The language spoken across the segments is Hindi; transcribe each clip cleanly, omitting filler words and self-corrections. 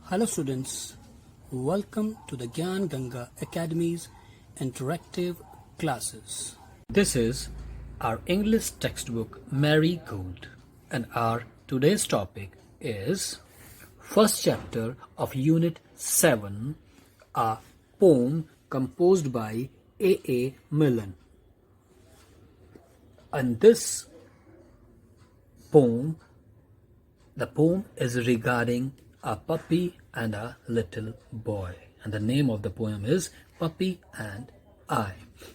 Hello students, welcome to the Gyan Ganga Academy's interactive classes. This is our English textbook Marigold, and our today's topic is first chapter of Unit 7, a poem composed by A. Milne. And this poem, the poem is regarding a puppy and a little boy, and the name of the poem is Puppy and I.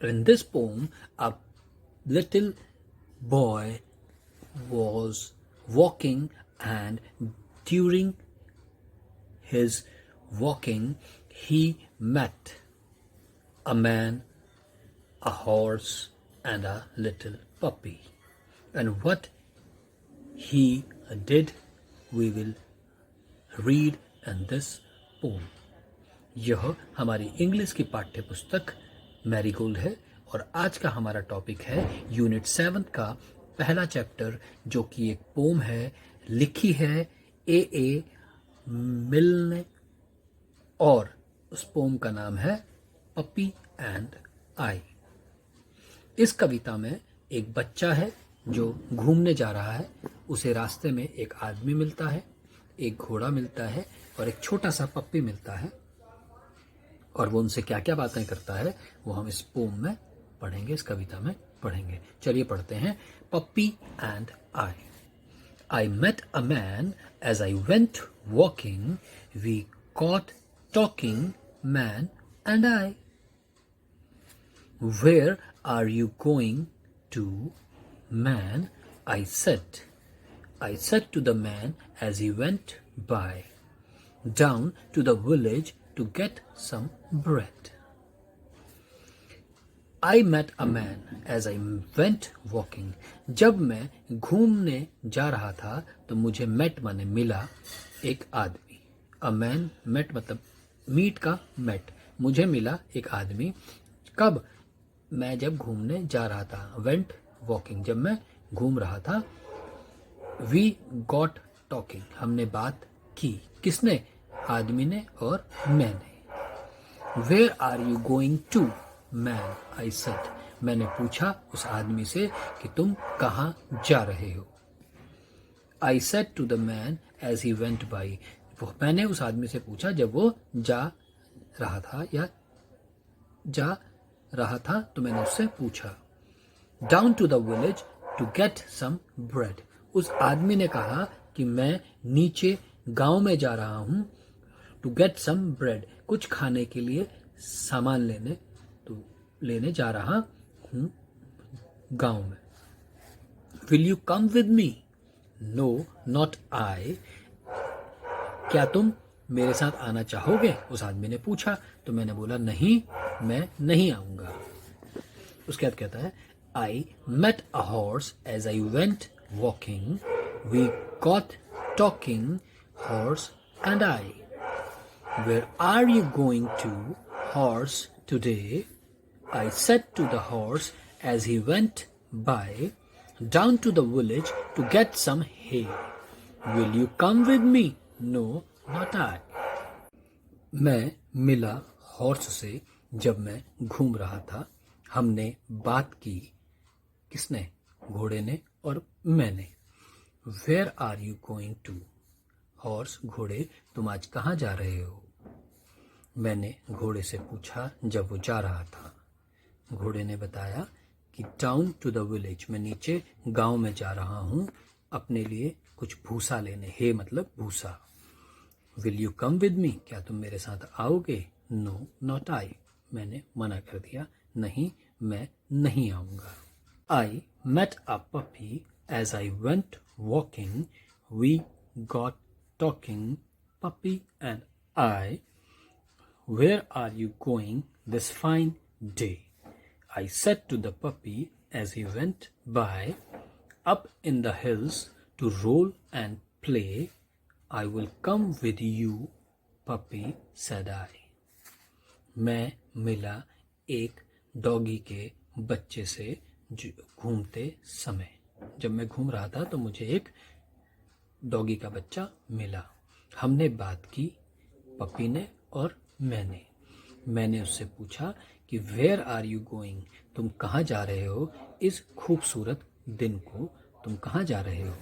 In this poem, a little boy was walking, and during his walking he met a man, a horse, and a little puppy. And what he did, we will read in this poem. यह हमारी इंग्लिश की पाठ्य पुस्तक मैरीगोल्ड है और आज का हमारा टॉपिक है यूनिट 7 का पहला चैप्टर, जो कि एक पोम है, लिखी है ए मिल्न ने, और उस पोम का नाम है पपी एंड आई। इस कविता में एक बच्चा है जो घूमने जा रहा है। उसे रास्ते में एक आदमी मिलता है, एक घोड़ा मिलता है और एक छोटा सा पप्पी मिलता है, और वो उनसे क्या क्या बातें करता है वो हम इस पोम में पढ़ेंगे, इस कविता में पढ़ेंगे। चलिए पढ़ते हैं। Puppy and I met a man as I went walking, we got talking man and I. Where are you going to man, I said to the man as he went by, down to the village to get some bread. I met a man as I went walking. जब मैं घूमने जा रहा था तो मुझे met माने मिला एक आदमी। A man met मतलब मीट का met, मुझे मिला एक आदमी। कब? मैं जब घूमने जा रहा था। Went walking, जब मैं घूम रहा था। We got talking, हमने बात की। किसने? आदमी ने और मैंने। Where are you going to? Man, I said, मैंने पूछा उस आदमी से कि तुम कहाँ जा रहे हो। I said to the man as he went by, मैंने उस आदमी से पूछा जब वो जा रहा था तो मैंने उससे पूछा। Down to the village to get some bread, उस आदमी ने कहा कि मैं नीचे गांव में जा रहा हूं। टू गेट सम ब्रेड, कुछ खाने के लिए सामान लेने जा रहा हूं गांव में। Will you come with me? No not I, क्या तुम मेरे साथ आना चाहोगे? उस आदमी ने पूछा तो मैंने बोला नहीं, मैं नहीं आऊंगा। उसके बाद कहता है I met a horse as I went walking, we got talking, horse and I. Where are you going to, horse, today? I said to the horse as he went by, down to the village to get some hay. Will you come with me? No, not I. मैं मिला हॉर्स से जब मैं घूम रहा था। हमने बात की। किसने? घोड़े ने और मैंने। Where are you going to? Horse, घोड़े, तुम आज कहाँ जा रहे हो? मैंने घोड़े से पूछा जब वो जा रहा था। घोड़े ने बताया कि down to the village, मैं नीचे गांव में जा रहा हूँ अपने लिए कुछ भूसा लेने। हे मतलब भूसा। Will you come with me? क्या तुम मेरे साथ आओगे? No, not I, मैंने मना कर दिया, नहीं, मैं नहीं आऊंगा। I met a puppy as I went walking, we got talking, puppy and I. Where are you going this fine day? I said to the puppy as he went by, up in the hills to roll and play. I will come with you, puppy, said I. मैं मिला एक डॉगी के बच्चे से घूमते समय। जब मैं घूम रहा था तो मुझे एक डॉगी का बच्चा मिला। हमने बात की पपी ने और मैंने उससे पूछा कि वेयर आर यू गोइंग, तुम कहाँ जा रहे हो इस खूबसूरत दिन को, तुम कहाँ जा रहे हो,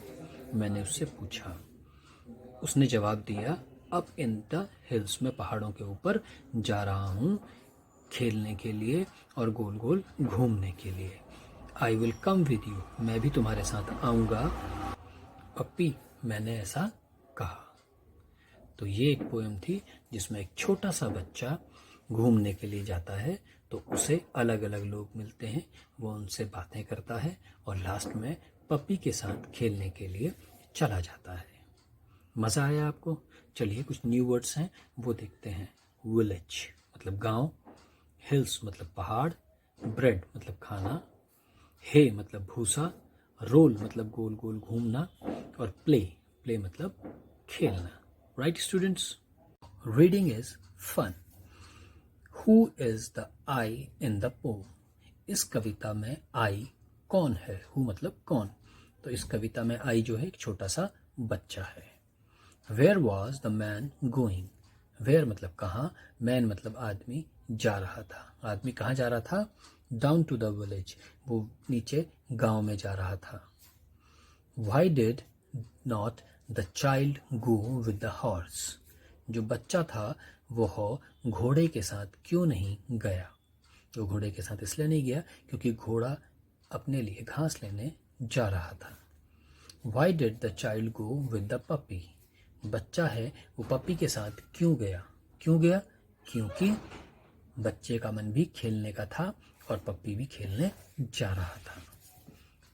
मैंने उससे पूछा। उसने जवाब दिया, अप इन द हिल्स, मैं पहाड़ों के ऊपर जा रहा हूँ खेलने के लिए और गोल गोल घूमने के लिए। I will come with you, मैं भी तुम्हारे साथ आऊँगा पप्पी, मैंने ऐसा कहा। तो ये एक पोएम थी जिसमें एक छोटा सा बच्चा घूमने के लिए जाता है, तो उसे अलग अलग लोग मिलते हैं, वो उनसे बातें करता है और लास्ट में पप्पी के साथ खेलने के लिए चला जाता है। मज़ा आया आपको? चलिए कुछ न्यू वर्ड्स हैं वो देखते हैं। विलेज मतलब गांव, हिल्स मतलब पहाड़, ब्रेड मतलब खाना, हे मतलब भूसा, रोल मतलब गोल गोल घूमना और प्ले मतलब खेलना। Right students? Reading is fun. Who is the I in the poem? इस कविता में आई कौन है? हु मतलब कौन, तो इस कविता में आई जो है एक छोटा सा बच्चा है। Where was the man going? Where मतलब कहाँ, मैन मतलब आदमी जा रहा था। आदमी कहाँ जा रहा था? डाउन टू द विलेज, वो नीचे गांव में जा रहा था। Why did not the child go with the horse? जो बच्चा था वो घोड़े के साथ क्यों नहीं गया? वो घोड़े के साथ इसलिए नहीं गया क्योंकि घोड़ा अपने लिए घास लेने जा रहा था। Why did the child go with the puppy? बच्चा है वो पपी के साथ क्यों गया? क्योंकि बच्चे का मन भी खेलने का था और पप्पी भी खेलने जा रहा था।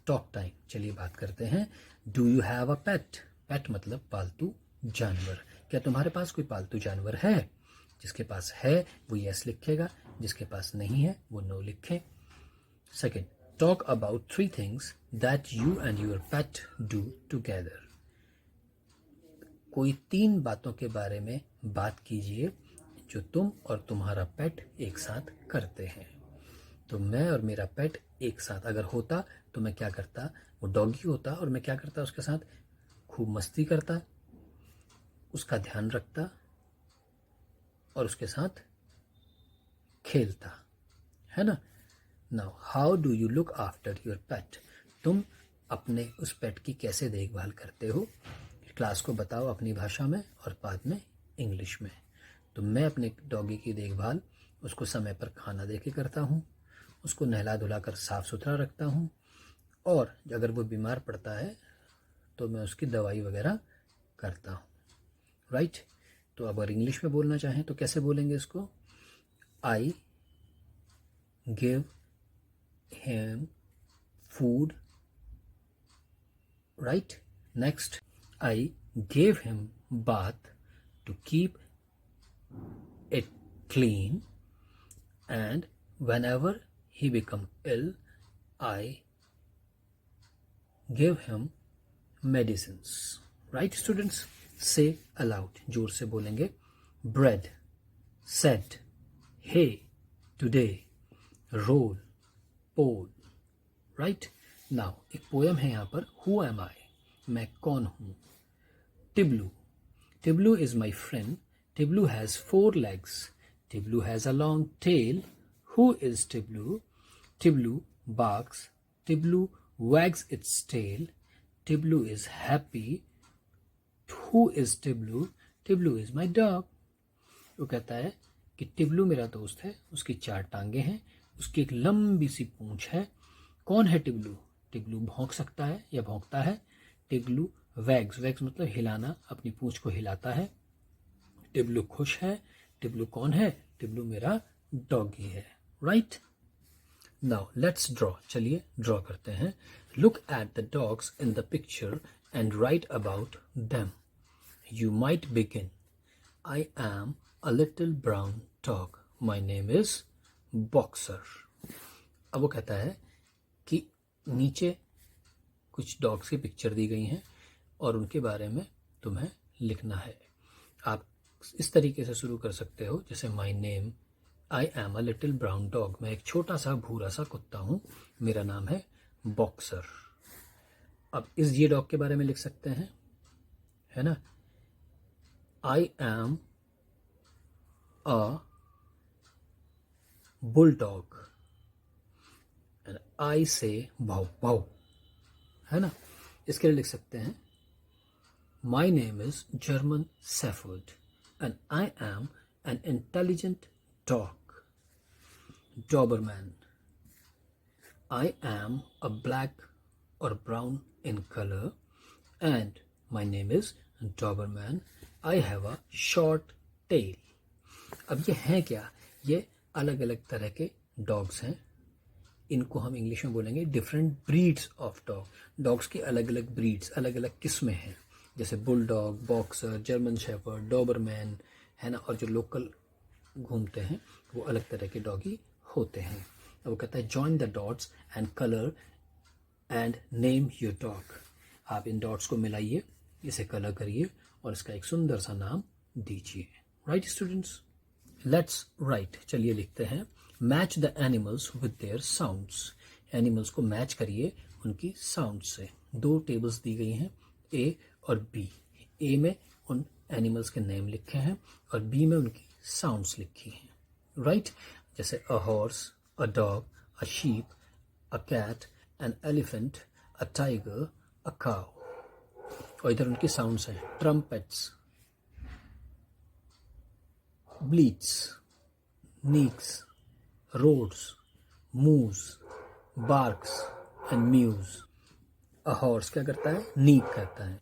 टॉक टाइम, चलिए बात करते हैं। डू यू हैव अ पेट? पेट मतलब पालतू जानवर। क्या तुम्हारे पास कोई पालतू जानवर है? जिसके पास है वो यस लिखेगा, जिसके पास नहीं है वो नो लिखे। Second, talk about 3 things that you and your pet do together. कोई 3 बातों के बारे में बात कीजिए जो तुम और तुम्हारा पेट एक साथ करते हैं। तो मैं और मेरा पेट एक साथ अगर होता तो मैं क्या करता? वो डॉगी होता और मैं क्या करता उसके साथ? खूब मस्ती करता, उसका ध्यान रखता और उसके साथ खेलता, है ना? Now how do you look after your पेट? तुम अपने उस पेट की कैसे देखभाल करते हो? क्लास को बताओ अपनी भाषा में और बाद में इंग्लिश में। तो मैं अपने डॉगी की देखभाल उसको समय पर खाना दे के करता हूँ, उसको नहला धुला कर साफ़ सुथरा रखता हूँ और अगर वो बीमार पड़ता है तो मैं उसकी दवाई वगैरह करता हूँ। राइट? तो अगर इंग्लिश में बोलना चाहें तो कैसे बोलेंगे इसको? I give him food. Right? Next, I gave him bath to keep it clean, and whenever he become ill, I give him medicines. Right, students? Say aloud. जोर से बोलेंगे. Bread, said, hey, today, roll, pole. Right? Now, एक पोएम है यहाँ पर. Who am I? मैं कौन हूँ? Tiblu. Tiblu is my friend. Tiblu has 4 legs. Tiblu has a long tail. Who is Tiblu? Tiblu barks. Tiblu wags its tail. Tiblu is happy. Who is Tiblu? Tiblu is my dog. वो कहता है कि टिब्लू मेरा दोस्त है, उसकी 4 टांगे हैं, उसकी एक लंबी सी पूंछ है। कौन है टिब्लू? टिब्लू भौंक सकता है या भौंकता है। टिब्लू वैग्स मतलब हिलाना, अपनी पूंछ को हिलाता है। टिब्लू खुश है। टिब्लू कौन है? टिब्लू मेरा डॉगी है। राइट? Now let's draw. चलिए ड्रॉ करते हैं। Look at the dogs in the picture and right about them. You might begin, I am a little brown dog, my name is boxer. अब वो कहता है कि नीचे कुछ डॉग्स की पिक्चर दी गई हैं और उनके बारे में तुम्हें लिखना है। आप इस तरीके से शुरू कर सकते हो जैसे my name, I am a little brown dog, मैं एक छोटा सा भूरा सा कुत्ता हूँ, मेरा नाम है बॉक्सर। अब इस ये डॉग के बारे में लिख सकते हैं, है ना? I am a bulldog and I say wow wow, है ना। इसके लिए लिख सकते हैं My name is German Shepherd and I am an intelligent dog. Doberman. I am a black or brown in color and my name is Doberman. I have a short tail. अब ये हैं क्या? ये अलग अलग तरह के डॉग्स हैं। इनको हम इंग्लिश में बोलेंगे different breeds of dog. Dogs की अलग अलग ब्रीड्स, अलग अलग किस्में हैं, जैसे bulldog, boxer, German shepherd, Doberman, है ना। और जो लोकल घूमते हैं वो अलग तरह के डॉगी होते हैं। अब वो कहता है join the dots and colour and name your dog. आप इन डॉट्स को मिलाइए, इसे कलर करिए और इसका एक सुंदर सा नाम दीजिए। Right students, let's write. चलिए लिखते हैं match the animals with their sounds. Animals को मैच करिए उनकी साउंड से। दो टेबल्स दी गई हैं, ए और बी। ए में उन एनिमल्स के नेम लिखे हैं और बी में उनकी साउंड्स लिखी हैं। राइट, जैसे a horse, a dog, a sheep, a cat, an elephant, a tiger, a cow. और इधर उनकी साउंड्स हैं trumpets, bleats, neighs, roars, moves, barks and mews. A horse क्या करता है? नीक करता है।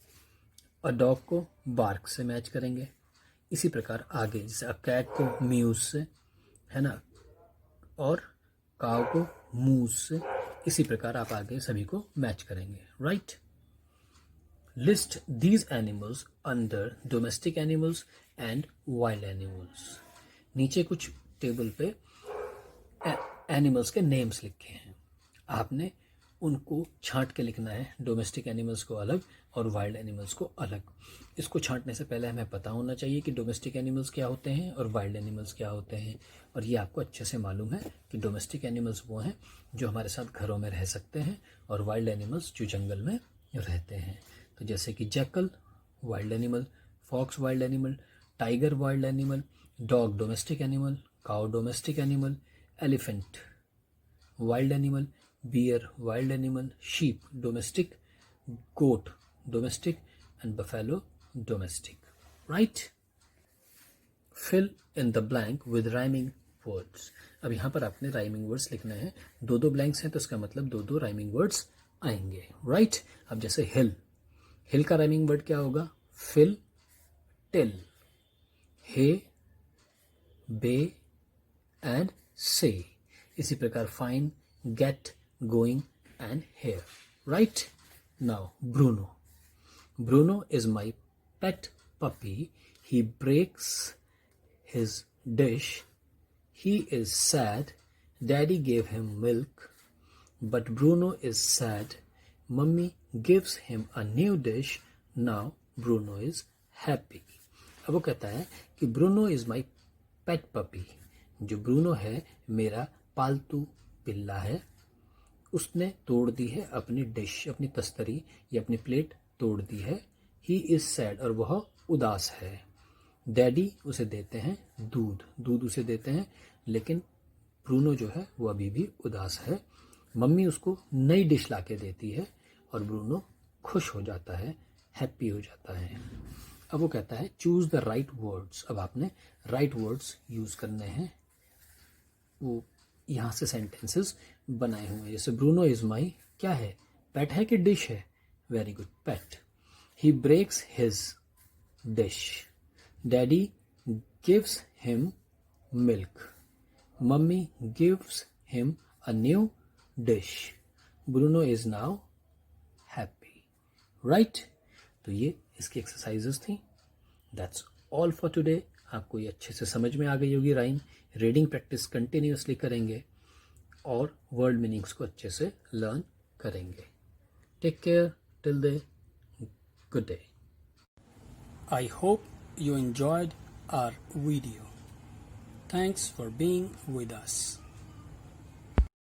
अ डॉग को बार्क से मैच करेंगे। इसी प्रकार आगे जैसे अ कैट को म्यूज से, है ना, और काव को मूज से। इसी प्रकार आप आगे सभी को मैच करेंगे। Right, list these animals under domestic animals and wild animals. नीचे कुछ टेबल पे एनिमल्स के नेम्स लिखे हैं, आपने उनको छांट के लिखना है। डोमेस्टिक एनिमल्स को अलग और वाइल्ड एनिमल्स को अलग। इसको छांटने से पहले हमें पता होना चाहिए कि डोमेस्टिक एनिमल्स क्या होते हैं और वाइल्ड एनिमल्स क्या होते हैं। और ये आपको अच्छे से मालूम है कि डोमेस्टिक एनिमल्स वो हैं जो हमारे साथ घरों में रह सकते हैं और वाइल्ड एनिमल्स जो जंगल में रहते हैं। तो जैसे कि jackal wild animal, fox wild animal, tiger wild animal, dog domestic animal, cow domestic animal, elephant wild animal, bear wild animal, sheep domestic, goat domestic and buffalo domestic. Right, fill in the blank with rhyming words. अब यहाँ पर आपने rhyming words लिखना है। दो दो blanks हैं तो इसका मतलब दो दो rhyming words आएंगे। Right, अब जैसे hill, hill का rhyming word क्या होगा? fill, tell, hay, bay and say. इसी प्रकार fine, get, going and hair. Right, now Bruno. Bruno is my pet puppy, he breaks his dish, he is sad, daddy gave him milk, but Bruno is sad, mummy gives him a new dish, now Bruno is happy. अब वो कहता है कि Bruno is my pet puppy. जो ब्रूनो है मेरा पालतू पिल्ला है, उसने तोड़ दी है अपनी डिश, अपनी तस्तरी या अपनी प्लेट तोड़ दी है। ही इज सैड, और वह उदास है। डैडी उसे देते हैं दूध, दूध उसे देते हैं, लेकिन ब्रूनो जो है वो अभी भी उदास है। मम्मी उसको नई डिश लाके देती है और ब्रूनो खुश हो जाता है, हैप्पी हो जाता है। अब वो कहता है चूज द राइट वर्ड्स। अब आपने राइट वर्ड्स यूज करने हैं। वो यहाँ से सेंटेंसेस बनाए हुए हैं, जैसे ब्रूनो इज माई क्या है? पेट है कि डिश है? Very good, pet. He breaks his dish, daddy gives him milk, mummy gives him a new dish, Bruno is now happy. Right, तो ये इसकी एक्सरसाइजेस थी। That's all for today. आपको ये अच्छे से समझ में आ गई होगी राइम। रीडिंग प्रैक्टिस कंटिन्यूसली करेंगे और वर्ड मीनिंग्स को अच्छे से लर्न करेंगे। Take care till then, good day. I hope you enjoyed our video. Thanks for being with us.